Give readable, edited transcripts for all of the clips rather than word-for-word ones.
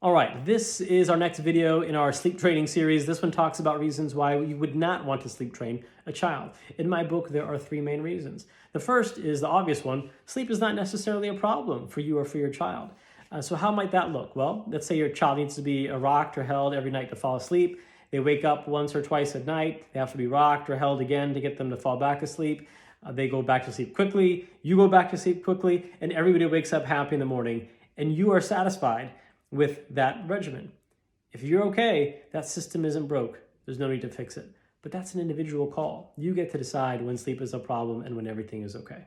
All right, this is our next video in our sleep training series. This one talks about reasons why you would not want to sleep train a child. In my book, there are three main reasons. The first is the obvious one. Sleep is not necessarily a problem for you or for your child. So how might that look? Well, let's say your child needs to be rocked or held every night to fall asleep. They wake up once or twice at night. They have to be rocked or held again to get them to fall back asleep. They go back to sleep quickly. You go back to sleep quickly, and everybody wakes up happy in the morning, and you are satisfied with that regimen. If you're okay, that system isn't broke. There's no need to fix it. But that's an individual call. You get to decide when sleep is a problem and when everything is okay.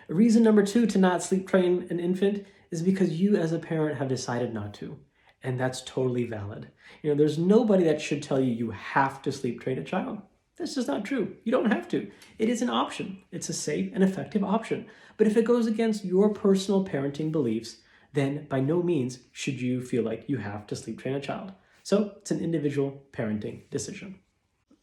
Reason number two to not sleep train an infant is because you as a parent have decided not to. And that's totally valid. There's nobody that should tell you you have to sleep train a child. That's just not true. You don't have to. It is an option. It's a safe and effective option. But if it goes against your personal parenting beliefs, then by no means should you feel like you have to sleep train a child. So it's an individual parenting decision.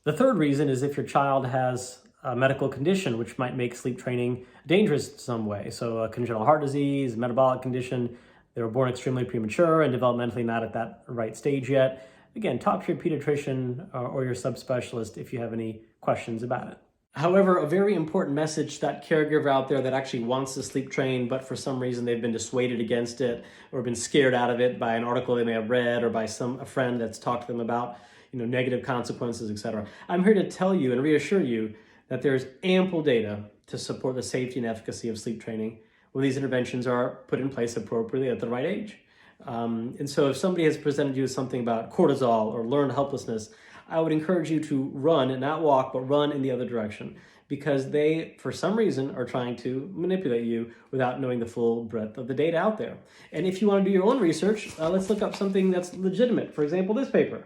The third reason is if your child has a medical condition which might make sleep training dangerous in some way. So a congenital heart disease, metabolic condition, they were born extremely premature and developmentally not at that right stage yet. Again, talk to your pediatrician or your subspecialist if you have any questions about it. However, a very important message to that caregiver out there that actually wants to sleep train, but for some reason they've been dissuaded against it or been scared out of it by an article they may have read or by a friend that's talked to them about negative consequences, etc. I'm here to tell you and reassure you that there's ample data to support the safety and efficacy of sleep training when these interventions are put in place appropriately at the right age. And so if somebody has presented you with something about cortisol or learned helplessness, I would encourage you to run and not walk, but run in the other direction because they, for some reason, are trying to manipulate you without knowing the full breadth of the data out there. And if you want to do your own research, let's look up something that's legitimate. For example, this paper.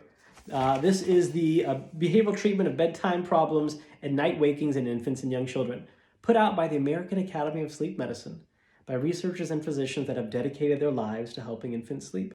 This is the behavioral treatment of bedtime problems and night wakings in infants and young children, put out by the American Academy of Sleep Medicine by researchers and physicians that have dedicated their lives to helping infants sleep.